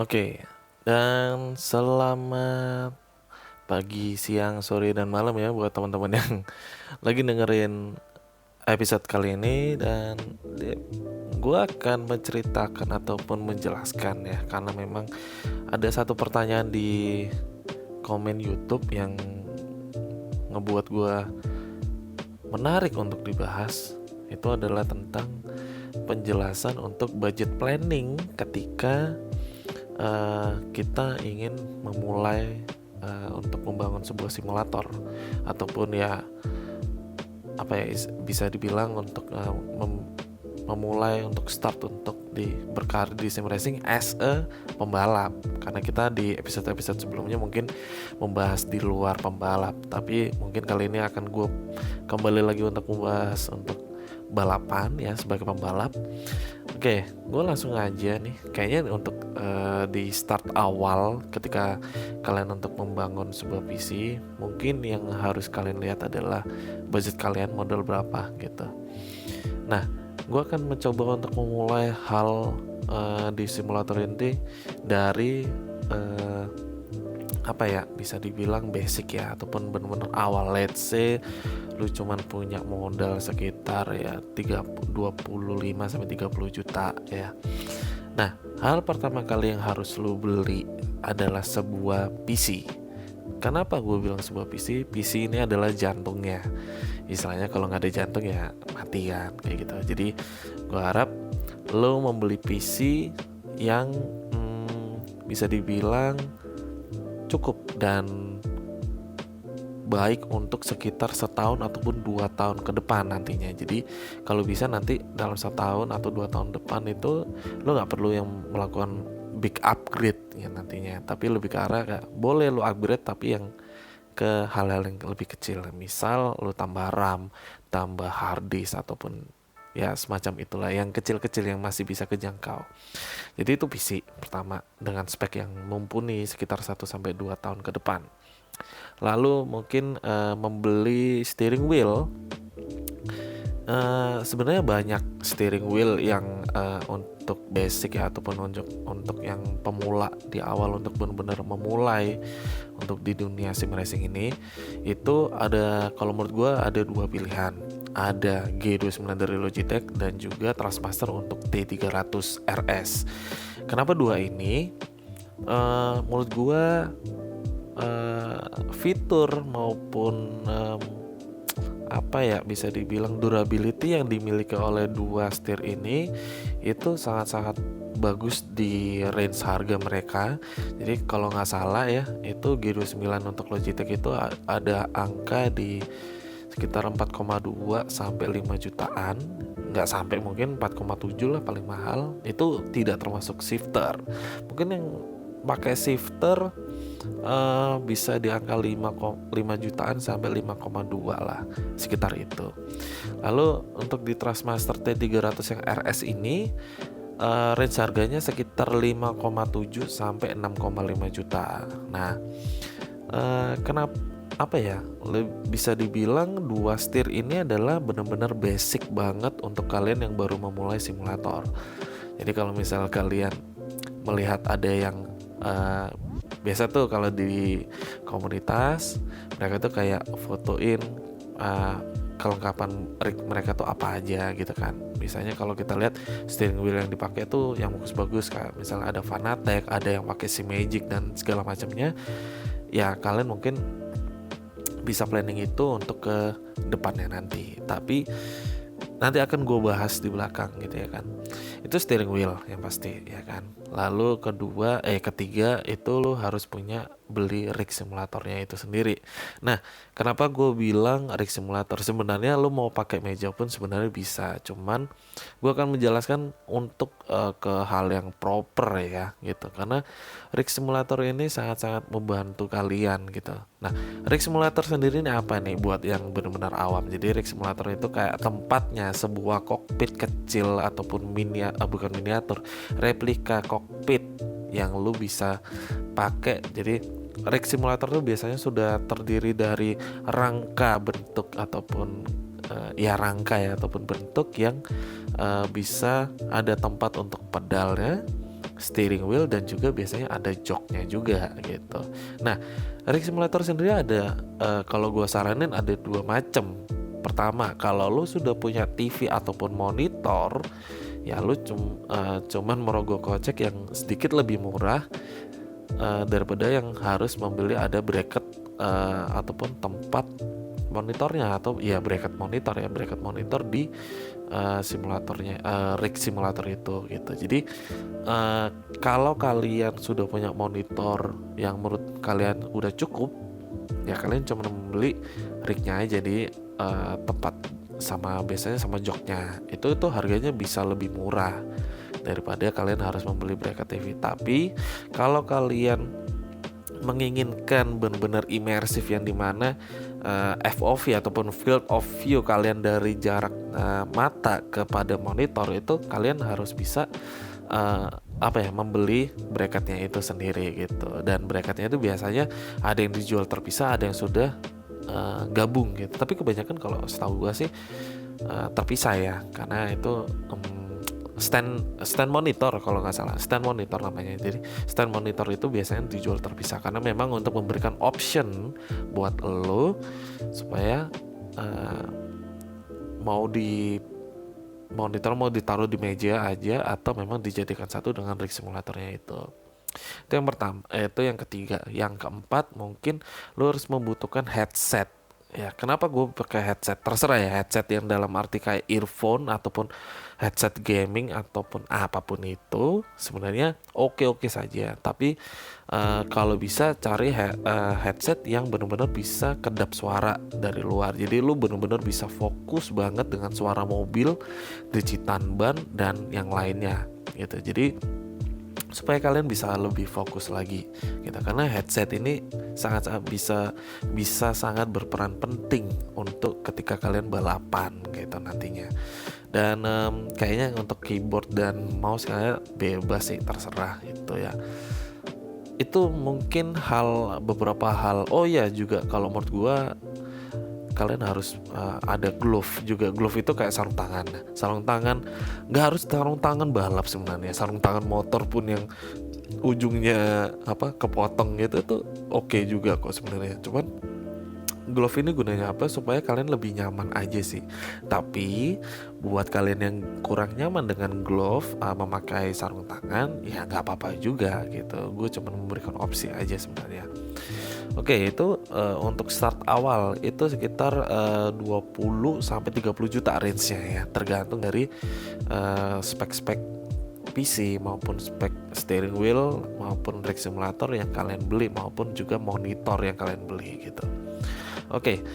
Oke, dan selamat pagi, siang, sore, dan malam ya buat teman-teman yang lagi dengerin episode kali ini. Dan gue akan menceritakan ataupun menjelaskan ya, karena memang ada satu pertanyaan di komen YouTube yang ngebuat gue menarik untuk dibahas. Itu adalah tentang penjelasan untuk budget planning ketika kita ingin memulai untuk membangun sebuah simulator ataupun ya apa ya bisa dibilang untuk memulai untuk start untuk berkarir di sim racing as a pembalap, karena kita di episode-episode sebelumnya mungkin membahas di luar pembalap, tapi mungkin kali ini akan gue kembali lagi untuk membahas untuk balapan ya sebagai pembalap. Oke, gue langsung aja nih. Kayaknya untuk di start awal ketika kalian untuk membangun sebuah PC, mungkin yang harus kalian lihat adalah budget kalian modal berapa gitu. Nah, gue akan mencoba untuk memulai hal di simulator ini dari apa ya, bisa dibilang basic ya, ataupun benar-benar awal. Let's say lu cuman punya modal sekitar ya 25 sampai 30 juta ya. Nah, hal pertama kali yang harus lu beli adalah sebuah PC. Kenapa gue bilang sebuah PC? PC ini adalah jantungnya. Istilahnya kalau nggak ada jantung ya mati kan, kayak gitu. Jadi gue harap lo membeli PC yang bisa dibilang cukup dan baik untuk sekitar setahun ataupun 2 tahun ke depan nantinya. Jadi kalau bisa nanti dalam 1 tahun atau 2 tahun depan itu lo nggak perlu yang melakukan big upgrade ya nantinya, tapi lebih ke arah kayak boleh lo upgrade tapi yang ke hal-hal yang lebih kecil. Misal lo tambah RAM, tambah hard disk ataupun ya semacam itulah, yang kecil-kecil yang masih bisa kejangkau. Jadi itu PC pertama dengan spek yang mumpuni sekitar 1-2 tahun ke depan. Lalu mungkin membeli steering wheel. Sebenarnya banyak steering wheel yang untuk basic ya, ataupun untuk yang pemula di awal, untuk benar-benar memulai untuk di dunia sim racing ini. Itu ada, kalau menurut gue ada 2 pilihan. Ada G29 dari Logitech dan juga Thrustmaster untuk T300 RS. Kenapa 2 ini? Menurut gue fitur maupun apa ya, bisa dibilang durability yang dimiliki oleh 2 setir ini itu sangat-sangat bagus di range harga mereka. Jadi kalau nggak salah ya, itu G29 untuk Logitech itu ada angka di sekitar 4,2 sampai 5 jutaan. Nggak sampai, mungkin 4,7 lah paling mahal. Itu tidak termasuk shifter. Mungkin yang pakai shifter bisa di angka 5 jutaan sampai 5,2 lah, sekitar itu. Lalu untuk di Thrustmaster T300 yang RS ini range harganya sekitar 5,7 sampai 6,5 juta. Nah, kenapa apa ya, bisa dibilang 2 setir ini adalah benar-benar basic banget untuk kalian yang baru memulai simulator. Jadi kalau misal kalian melihat ada yang biasa tuh kalau di komunitas mereka tuh kayak fotoin kelengkapan rig mereka tuh apa aja gitu kan. Misalnya kalau kita lihat steering wheel yang dipakai tuh yang bagus-bagus, kayak misalnya ada Fanatec, ada yang pakai SIMAGIC dan segala macamnya. Ya kalian mungkin bisa planning itu untuk ke depannya nanti, tapi nanti akan gue bahas di belakang gitu ya kan. Itu steering wheel yang pasti ya kan. Lalu ketiga itu lo harus punya beli rig simulatornya itu sendiri. Nah, kenapa gue bilang rig simulator? Sebenarnya lo mau pakai meja pun sebenarnya bisa, cuman gue akan menjelaskan untuk ke hal yang proper ya gitu, karena rig simulator ini sangat-sangat membantu kalian gitu. Nah, rig simulator sendiri ini apa nih buat yang benar-benar awam? Jadi rig simulator itu kayak tempatnya sebuah kokpit kecil ataupun bukan miniatur, replika kokpit yang lu bisa pakai. Jadi rig simulator tuh biasanya sudah terdiri dari rangka bentuk ataupun ya rangkai ataupun bentuk yang bisa ada tempat untuk pedalnya, steering wheel, dan juga biasanya ada joknya juga gitu. Nah, rig simulator sendiri ada, kalau gue saranin ada dua macam. Pertama, kalau lu sudah punya TV ataupun monitor, ya lu cuman merogoh kocek yang sedikit lebih murah daripada yang harus membeli ada bracket ataupun tempat monitornya, atau ya bracket monitor di simulatornya, rig simulator itu gitu. Jadi kalau kalian sudah punya monitor yang menurut kalian udah cukup, ya kalian cuma membeli rignya aja di tempat sama biasanya sama joknya. Itu harganya bisa lebih murah daripada kalian harus membeli bracket TV. Tapi kalau kalian menginginkan benar-benar imersif yang dimana FOV ataupun field of view kalian dari jarak mata kepada monitor, itu kalian harus bisa membeli bracketnya itu sendiri gitu. Dan bracketnya itu biasanya ada yang dijual terpisah, ada yang sudah gabung gitu. Tapi kebanyakan kalau setahu gue sih terpisah ya, karena itu stand monitor kalau nggak salah, stand monitor namanya. Jadi stand monitor itu biasanya dijual terpisah karena memang untuk memberikan option buat lo supaya mau di monitor mau ditaruh di meja aja atau memang dijadikan satu dengan rig simulatornya itu. Itu yang pertama, itu yang ketiga. Yang keempat, mungkin lo harus membutuhkan headset. Ya, kenapa gue pakai headset? Terserah ya, headset yang dalam arti kayak earphone ataupun headset gaming ataupun apapun itu sebenarnya oke saja. Tapi kalau bisa cari headset yang benar-benar bisa kedap suara dari luar. Jadi lu benar-benar bisa fokus banget dengan suara mobil, decitan ban dan yang lainnya gitu. Jadi supaya kalian bisa lebih fokus lagi gitu, karena headset ini sangat bisa sangat berperan penting untuk ketika kalian balapan gitu nantinya. Dan kayaknya untuk keyboard dan mouse kayaknya bebas sih, terserah itu ya. Itu mungkin beberapa hal. Oh ya, juga kalau menurut gua kalian harus ada glove juga. Glove itu kayak sarung tangan nggak harus sarung tangan balap sebenarnya, sarung tangan motor pun yang ujungnya kepotong gitu tuh oke juga kok sebenarnya. Cuman glove ini gunanya apa? Supaya kalian lebih nyaman aja sih. Tapi buat kalian yang kurang nyaman dengan glove memakai sarung tangan, ya nggak apa-apa juga gitu. Gue cuma memberikan opsi aja sebenarnya. Oke, itu untuk start awal itu sekitar 20 sampai 30 juta range-nya ya, tergantung dari spek-spek PC maupun spek steering wheel maupun rig simulator yang kalian beli maupun juga monitor yang kalian beli gitu. Oke,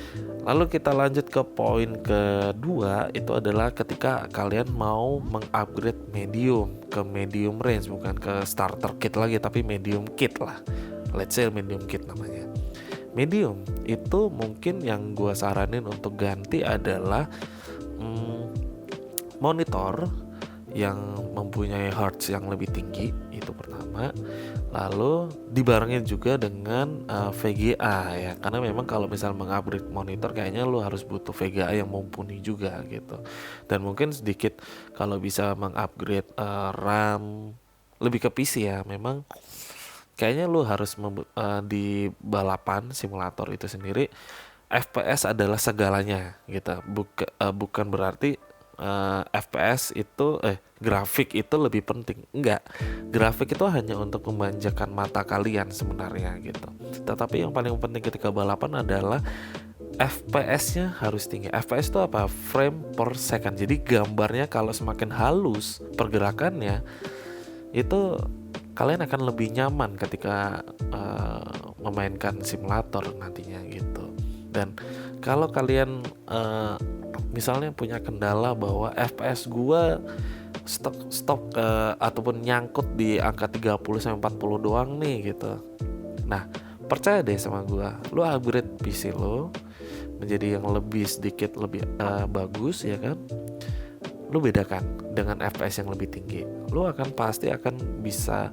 lalu kita lanjut ke poin kedua, itu adalah ketika kalian mau mengupgrade medium ke medium range, bukan ke starter kit lagi tapi medium kit lah. Let's say medium kit namanya. Medium itu mungkin yang gue saranin untuk ganti adalah monitor yang mempunyai hertz yang lebih tinggi, itu pertama. Lalu dibarengin juga dengan VGA ya, karena memang kalau misal mengupgrade monitor kayaknya lo harus butuh VGA yang mumpuni juga gitu. Dan mungkin sedikit kalau bisa mengupgrade RAM lebih ke PC ya, memang kayaknya lu harus di balapan simulator itu sendiri FPS adalah segalanya gitu. Bukan berarti FPS itu grafik itu lebih penting. Enggak. Grafik itu hanya untuk memanjakan mata kalian sebenarnya gitu. Tetapi yang paling penting ketika balapan adalah FPS-nya harus tinggi. FPS itu apa? Frame per second. Jadi gambarnya kalau semakin halus pergerakannya, itu kalian akan lebih nyaman ketika memainkan simulator nantinya gitu. Dan kalau kalian misalnya punya kendala bahwa FPS gua stop ataupun nyangkut di angka 30-40 doang nih gitu. Nah, percaya deh sama gua, lu upgrade PC lo menjadi yang sedikit lebih bagus ya kan. Lu bedakan dengan FPS yang lebih tinggi, lu pasti akan bisa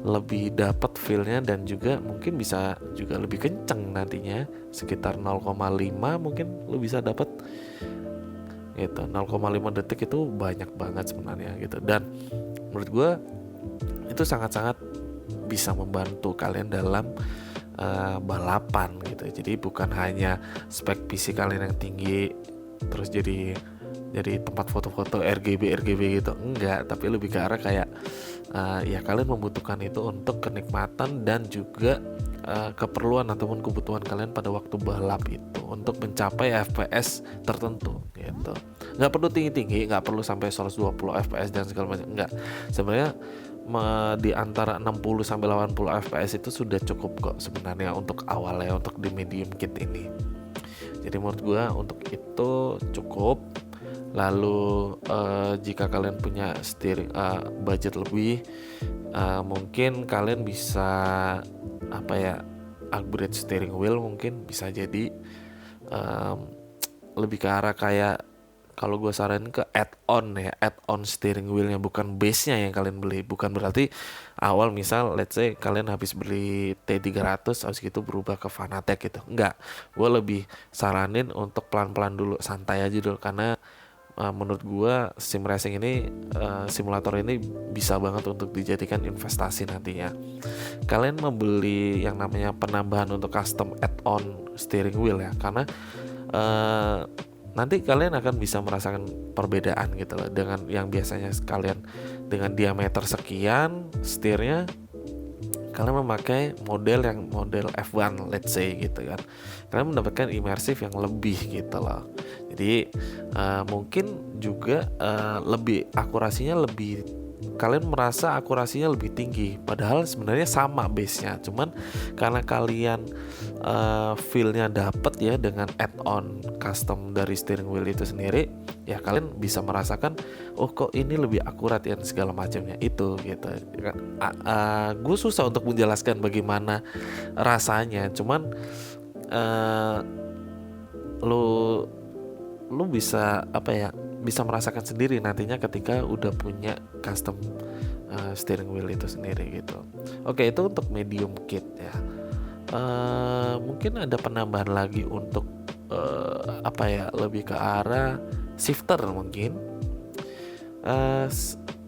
lebih dapat feel-nya, dan juga mungkin bisa juga lebih kenceng nantinya, sekitar 0,5 mungkin lu bisa dapat gitu. 0,5 detik itu banyak banget sebenarnya gitu. Dan menurut gue itu sangat-sangat bisa membantu kalian dalam balapan gitu. Jadi bukan hanya spek PC kalian yang tinggi terus jadi tempat foto-foto RGB gitu, enggak, tapi lebih ke arah kayak ya kalian membutuhkan itu untuk kenikmatan dan juga keperluan ataupun kebutuhan kalian pada waktu balap itu untuk mencapai FPS tertentu gitu. Nggak perlu tinggi-tinggi, nggak perlu sampai 120 FPS dan segala macam, enggak. Sebenarnya di antara 60 sampai 80 FPS itu sudah cukup kok sebenarnya untuk awalnya, untuk di medium kit ini. Jadi menurut gue untuk itu cukup. Lalu jika kalian punya steering budget lebih, mungkin kalian bisa upgrade steering wheel, mungkin bisa jadi lebih ke arah kayak, kalau gue saranin ke add-on steering wheelnya, bukan base-nya yang kalian beli. Bukan berarti awal misal let's say kalian habis beli T300 habis gitu berubah ke Fanatec gitu, enggak. Gue lebih saranin untuk pelan-pelan dulu, santai aja dulu, karena menurut gue sim racing ini, simulator ini bisa banget untuk dijadikan investasi nantinya. Kalian membeli yang namanya penambahan untuk custom add-on steering wheel ya, karena nanti kalian akan bisa merasakan perbedaan gitu loh, dengan yang biasanya kalian dengan diameter sekian setirnya, kalian memakai model F1 let's say gitu kan, kalian mendapatkan imersif yang lebih gitu loh. Jadi mungkin juga lebih akurasinya lebih, kalian merasa akurasinya lebih tinggi, padahal sebenarnya sama base-nya, cuman karena kalian feel-nya dapet ya dengan add-on custom dari steering wheel itu sendiri, ya kalian bisa merasakan oh kok ini lebih akurat ya segala macamnya itu gitu. Gue susah untuk menjelaskan bagaimana rasanya, cuman lu bisa bisa merasakan sendiri nantinya ketika udah punya custom steering wheel itu sendiri gitu. Oke, itu untuk medium kit ya. Mungkin ada penambahan lagi untuk lebih ke arah shifter mungkin.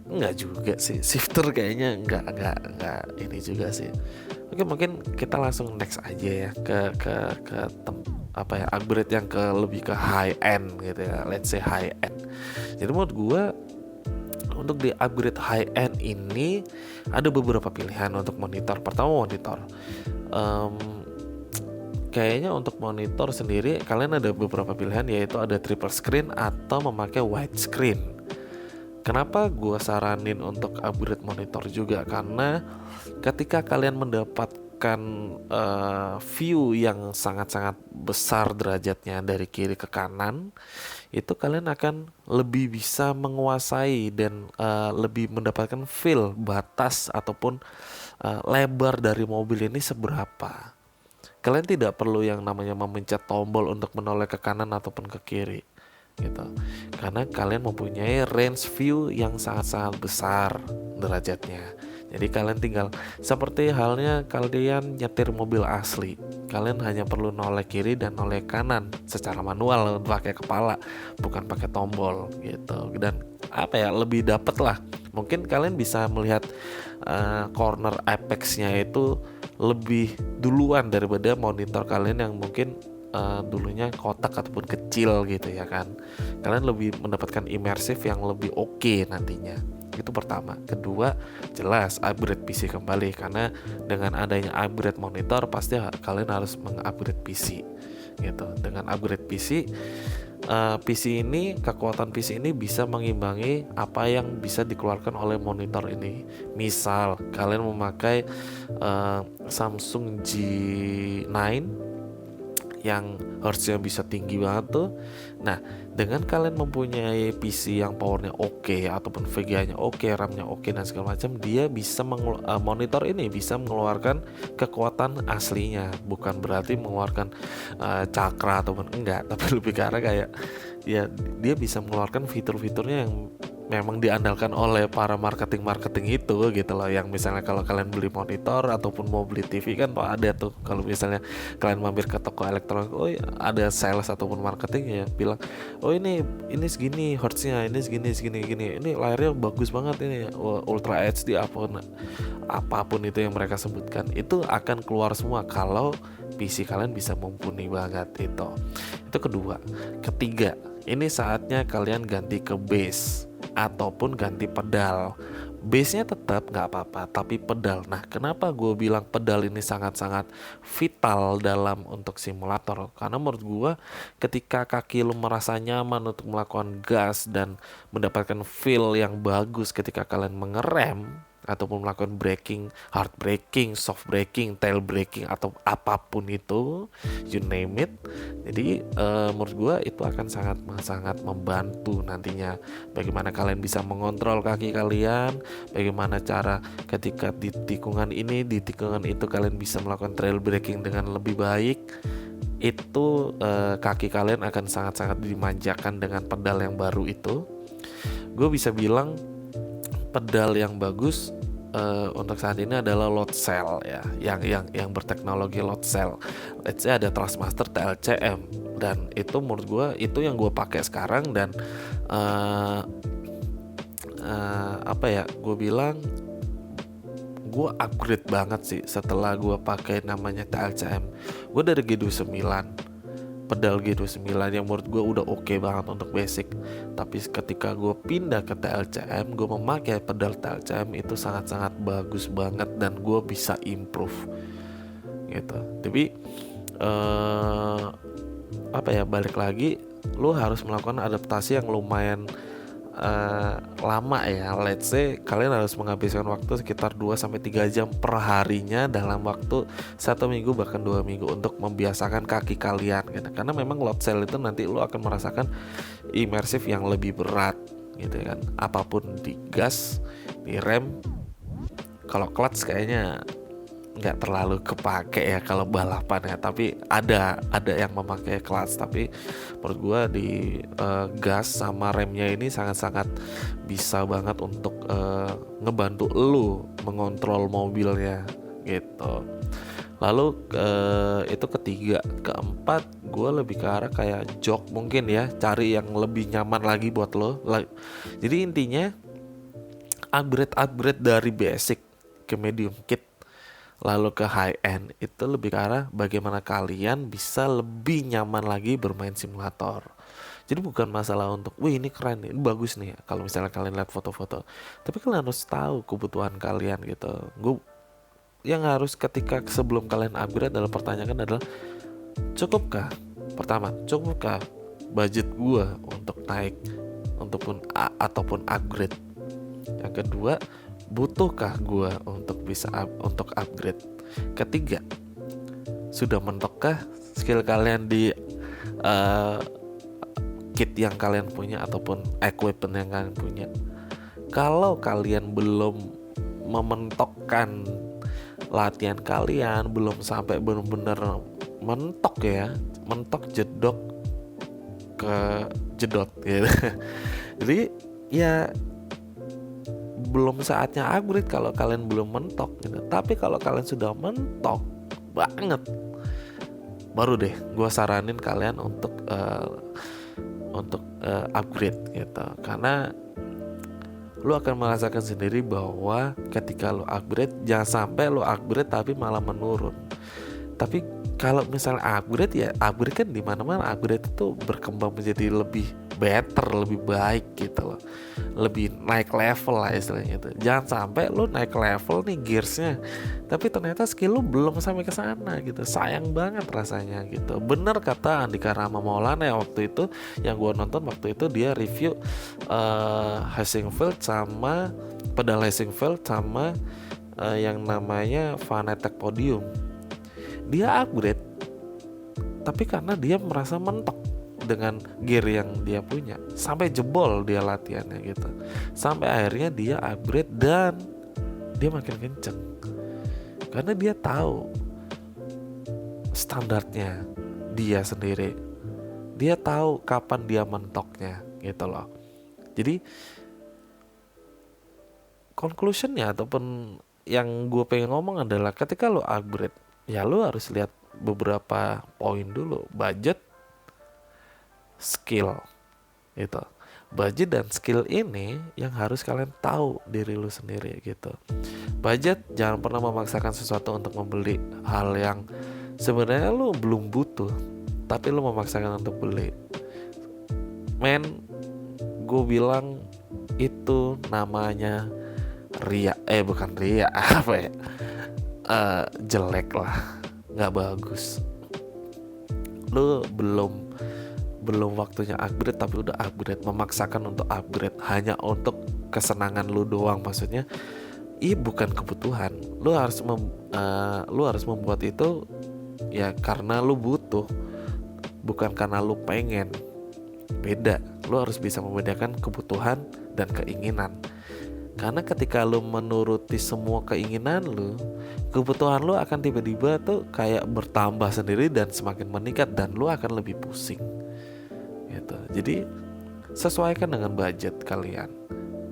Enggak juga sih, shifter kayaknya enggak ini juga sih. Oke, mungkin kita langsung next aja ya ke upgrade yang lebih ke high end gitu ya, let's say high end. Jadi menurut gue untuk di upgrade high end ini ada beberapa pilihan untuk monitor. Pertama monitor, kayaknya untuk monitor sendiri kalian ada beberapa pilihan, yaitu ada triple screen atau memakai widescreen. Kenapa gue saranin untuk upgrade monitor juga? Karena ketika kalian mendapatkan view yang sangat-sangat besar derajatnya dari kiri ke kanan, itu kalian akan lebih bisa menguasai dan lebih mendapatkan feel batas ataupun lebar dari mobil ini seberapa. Kalian tidak perlu yang namanya memencet tombol untuk menoleh ke kanan ataupun ke kiri gitu, karena kalian mempunyai range view yang sangat-sangat besar derajatnya. Jadi kalian tinggal seperti halnya kalian nyetir mobil asli, kalian hanya perlu noleh kiri dan noleh kanan secara manual pakai kepala, bukan pakai tombol gitu. Dan lebih dapet lah. Mungkin kalian bisa melihat corner apex-nya itu lebih duluan daripada monitor kalian yang mungkin dulunya kotak ataupun kecil gitu ya kan. Kalian lebih mendapatkan imersif yang lebih oke nantinya. Itu pertama. Kedua, jelas upgrade PC kembali, karena dengan adanya upgrade monitor pasti kalian harus mengupgrade PC gitu. Dengan upgrade PC, kekuatan PC ini bisa mengimbangi apa yang bisa dikeluarkan oleh monitor ini. Misal kalian memakai Samsung G9 yang hertznya bisa tinggi banget tuh. Nah, dengan kalian mempunyai PC yang powernya oke, ataupun VGA-nya oke, RAM-nya oke dan segala macam, dia bisa monitor ini bisa mengeluarkan kekuatan aslinya. Bukan berarti mengeluarkan cakra ataupun enggak, tapi lebih ke arah kayak ya dia bisa mengeluarkan fitur-fiturnya yang memang diandalkan oleh para marketing itu gitu loh. Yang misalnya kalau kalian beli monitor ataupun mau beli TV kan tuh ada tuh, kalau misalnya kalian mampir ke toko elektronik, oh iya, ada sales ataupun marketing yang bilang, oh ini segini hertznya, ini segini segini gini, ini layarnya bagus banget, ini Ultra HD apapun itu yang mereka sebutkan, itu akan keluar semua kalau PC kalian bisa mumpuni banget itu. Itu kedua. Ketiga, ini saatnya kalian ganti ke bass ataupun ganti pedal. Bassnya tetap nggak apa-apa, tapi pedal. Nah, kenapa gue bilang pedal ini sangat-sangat vital dalam untuk simulator? Karena menurut gue, ketika kaki lu merasa nyaman untuk melakukan gas dan mendapatkan feel yang bagus ketika kalian mengerem ataupun melakukan braking, hard braking, soft braking, tail braking atau apapun itu, you name it. Jadi menurut gue itu akan sangat membantu nantinya bagaimana kalian bisa mengontrol kaki kalian, bagaimana cara ketika di tikungan ini, di tikungan itu kalian bisa melakukan trail braking dengan lebih baik. Itu kaki kalian akan sangat-sangat dimanjakan dengan pedal yang baru itu. Gue bisa bilang pedal yang bagus untuk saat ini adalah load cell ya, yang berteknologi load cell. Let's say ada Thrustmaster TLCM, dan itu menurut gue itu yang gue pakai sekarang. Dan gue bilang gue upgrade banget sih setelah gue pakai namanya TLCM. Gue dari G29, pedal G29 yang menurut gue udah oke banget untuk basic. Tapi ketika gue pindah ke TLCM, gue memakai pedal TLCM itu sangat-sangat bagus banget dan gue bisa improve gitu. Tapi balik lagi, lu harus melakukan adaptasi yang lumayan lama ya. Let's say kalian harus menghabiskan waktu sekitar 2-3 jam per harinya dalam waktu 1 minggu bahkan 2 minggu untuk membiasakan kaki kalian gitu. Karena memang load cell itu nanti lo akan merasakan imersif yang lebih berat gitu kan. Apapun di gas, di rem, kalau clutch kayaknya nggak terlalu kepake ya kalau balapan ya, tapi ada yang memakai clutch. Tapi menurut gue di gas sama remnya ini sangat-sangat bisa banget untuk ngebantu lu mengontrol mobilnya gitu. Lalu itu ketiga. Keempat, gue lebih ke arah kayak jok mungkin ya, cari yang lebih nyaman lagi buat lo. Jadi intinya upgrade dari basic ke medium kit lalu ke high end, itu lebih ke arah bagaimana kalian bisa lebih nyaman lagi bermain simulator. Jadi bukan masalah untuk, wih ini keren, ini bagus nih kalau misalnya kalian lihat foto-foto, tapi kalian harus tahu kebutuhan kalian gitu. Yang harus ketika sebelum kalian upgrade adalah pertanyaan adalah, cukupkah? Pertama, cukupkah budget gua untuk naik ataupun upgrade? Yang kedua, butuhkah gue untuk bisa untuk upgrade? Ketiga, sudah mentokkah skill kalian di kit yang kalian punya ataupun equipment yang kalian punya? Kalau kalian belum mementokkan latihan kalian, belum sampai benar-benar mentok ya, mentok jedok ke jedot gitu. Jadi ya belum saatnya upgrade kalau kalian belum mentok gitu. Tapi kalau kalian sudah mentok banget, baru deh gue saranin kalian untuk upgrade gitu. Karena lu akan merasakan sendiri bahwa ketika lu upgrade, jangan sampai lu upgrade tapi malah menurun. Tapi kalau misalnya upgrade, ya upgrade kan di mana-mana upgrade itu berkembang menjadi lebih better, lebih baik gitu loh, lebih naik level lah istilahnya itu. Jangan sampai lu naik level nih gearsnya, tapi ternyata skill lu belum sampai ke sana gitu. Sayang banget rasanya gitu. Bener kata Andika Rama Maulana ya waktu itu, yang gua nonton waktu itu, dia review Hessingfield sama pedal Hessingfield sama yang namanya Fanatec Podium. Dia upgrade, tapi karena dia merasa mentok dengan gear yang dia punya, sampai jebol dia latihannya gitu. Sampai akhirnya dia upgrade dan dia makin kenceng, karena dia tahu standarnya dia sendiri. Dia tahu kapan dia mentoknya gitu loh. Jadi conclusionnya ataupun yang gue pengen ngomong adalah ketika lo upgrade, ya lo harus lihat beberapa poin dulu. Budget, skill, gitu. Budget dan skill ini yang harus kalian tahu diri lu sendiri gitu. Budget, jangan pernah memaksakan sesuatu untuk membeli hal yang sebenarnya lu belum butuh, tapi lu memaksakan untuk beli. Men, gue bilang itu namanya ria, bukan ria, apa ya? Jelek lah, nggak bagus. Lu belum waktunya upgrade tapi udah upgrade, memaksakan untuk upgrade hanya untuk kesenangan lu doang. Maksudnya bukan kebutuhan. Lu harus membuat itu ya karena lu butuh, bukan karena lu pengen. Beda. Lu harus bisa membedakan kebutuhan dan keinginan. Karena ketika lu menuruti semua keinginan lu, kebutuhan lu akan tiba-tiba tuh kayak bertambah sendiri dan semakin meningkat, dan lu akan lebih pusing gitu. Jadi sesuaikan dengan budget kalian,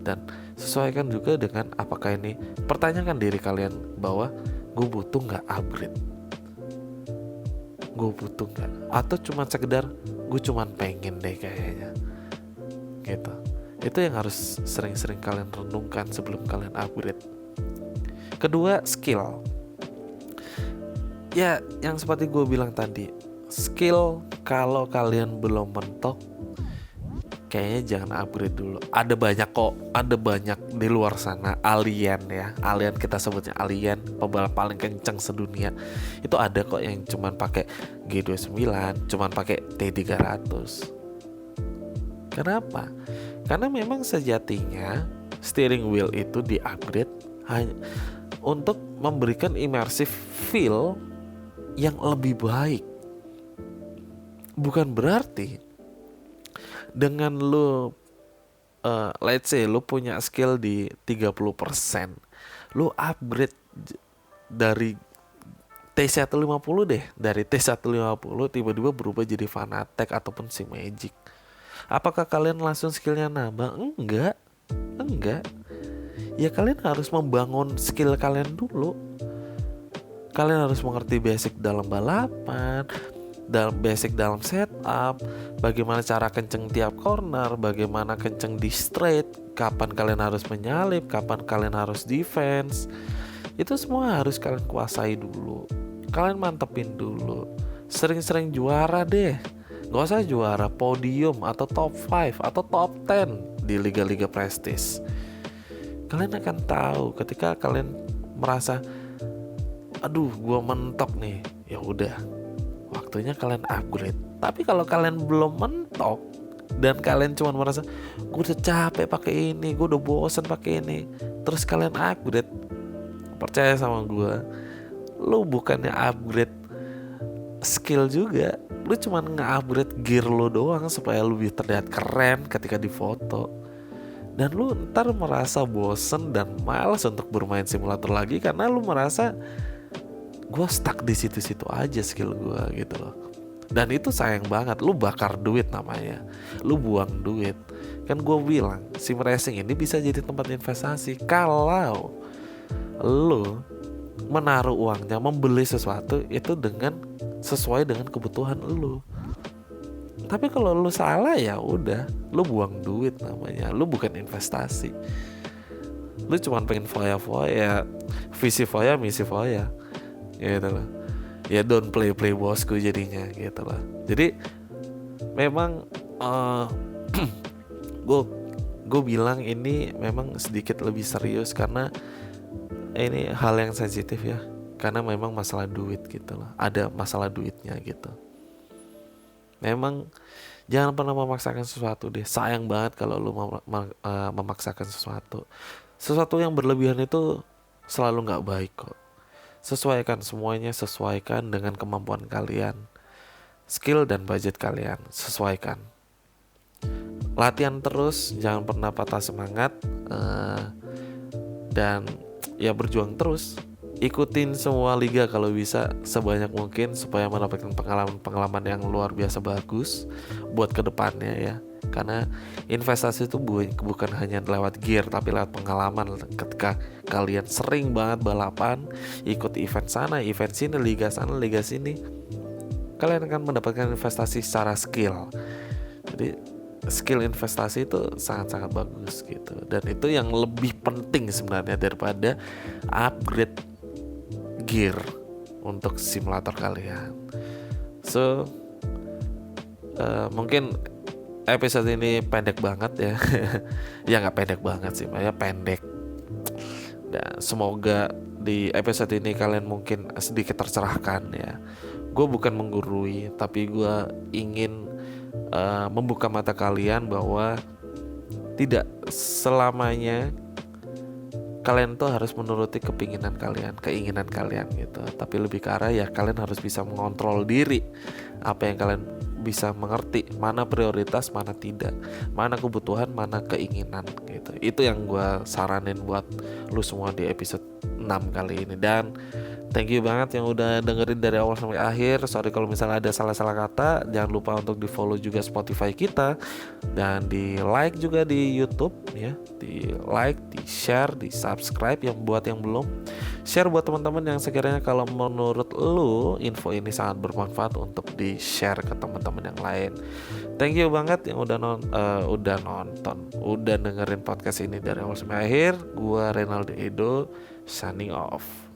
dan sesuaikan juga dengan apakah ini, pertanyakan diri kalian bahwa gue butuh nggak upgrade, gue butuh nggak, atau cuma sekedar gue cuma pengen deh kayaknya gitu. Itu yang harus sering-sering kalian renungkan sebelum kalian upgrade. Kedua, skill. Ya, yang seperti gue bilang tadi, skill kalau kalian belum mentok, kayaknya jangan upgrade dulu. Ada banyak di luar sana alien ya. Alien, kita sebutnya alien, pembalap paling kencang sedunia. Itu ada kok yang cuman pakai G29, cuman pakai T300. Kenapa? Karena memang sejatinya steering wheel itu di-upgrade hanya untuk memberikan immersive feel yang lebih baik. Bukan berarti dengan lu let's say lu punya skill di 30%, lu upgrade dari T150 deh, dari T150 tiba-tiba berubah jadi Fanatec ataupun si Magic. Apakah kalian langsung skillnya nambah? Enggak. Ya kalian harus membangun skill kalian dulu. Kalian harus mengerti basic dalam balapan, basic dalam setup, bagaimana cara kenceng tiap corner, bagaimana kenceng di straight, kapan kalian harus menyalip, kapan kalian harus defense. Itu semua harus kalian kuasai dulu. Kalian mantepin dulu. Sering-sering juara deh. Gak usah juara podium atau top 5 atau top 10 di liga-liga prestis. Kalian akan tahu ketika kalian merasa, aduh gue mentok nih, ya udah waktunya kalian upgrade. Tapi kalau kalian belum mentok dan kalian cuma merasa gue udah capek pakai ini, gue udah bosan pakai ini, terus kalian upgrade, percaya sama gue, lu bukannya upgrade skill juga, lu cuma nge-upgrade gear lu doang supaya lu lebih terlihat keren ketika difoto. Dan lu ntar merasa bosen dan malas untuk bermain simulator lagi karena lu merasa gue stuck di situ-situ aja skill gue gitu loh. Dan itu sayang banget, lu bakar duit namanya, lu buang duit. Kan gue bilang sim racing ini bisa jadi tempat investasi kalau lu menaruh uangnya membeli sesuatu itu sesuai dengan kebutuhan lu. Tapi kalau lu salah ya udah, lu buang duit namanya, lu bukan investasi. Lu cuma pengen foya-foya, visi foya, misi foya, gitu loh. Ya don't play bosku jadinya gitu loh. Jadi memang gue bilang ini memang sedikit lebih serius karena ini hal yang sensitif ya. Karena memang masalah duit gitu loh. Ada masalah duitnya gitu. Memang jangan pernah memaksakan sesuatu deh. Sayang banget kalau lu memaksakan sesuatu. Sesuatu yang berlebihan itu selalu gak baik kok. Sesuaikan semuanya, sesuaikan dengan kemampuan kalian, skill dan budget kalian, sesuaikan. Latihan terus, jangan pernah patah semangat, dan ya berjuang terus. Ikutin semua liga kalau bisa sebanyak mungkin supaya mendapatkan pengalaman yang luar biasa bagus buat kedepannya ya. Karena investasi itu bukan hanya lewat gear, tapi lewat pengalaman. Ketika kalian sering banget balapan, ikut event sana, event sini, liga sana, liga sini, kalian akan mendapatkan investasi secara skill. Jadi skill investasi itu sangat-sangat bagus gitu. Dan itu yang lebih penting sebenarnya daripada upgrade gear untuk simulator kalian. So mungkin episode ini pendek banget ya. Ya nggak pendek banget sih, ya pendek. Dan semoga di episode ini kalian mungkin sedikit tercerahkan ya. Gue bukan menggurui, tapi gue ingin membuka mata kalian bahwa tidak selamanya kalian tuh harus menuruti keinginan kalian gitu. Tapi lebih ke arah ya kalian harus bisa mengontrol diri. Apa yang kalian bisa mengerti, mana prioritas, mana tidak, mana kebutuhan, mana keinginan gitu. Itu yang gue saranin buat lu semua di episode 6 kali ini. Dan thank you banget yang udah dengerin dari awal sampai akhir. Sorry kalau misalnya ada salah-salah kata. Jangan lupa untuk di follow juga Spotify kita, dan di like juga di YouTube ya. Di like, di share, di subscribe yang buat yang belum. Share buat teman-teman yang sekiranya kalau menurut lu info ini sangat bermanfaat untuk di share ke teman-teman yang lain. Thank you banget yang udah nonton, udah dengerin podcast ini dari awal sampai akhir. Gua Renaldi Edo signing off.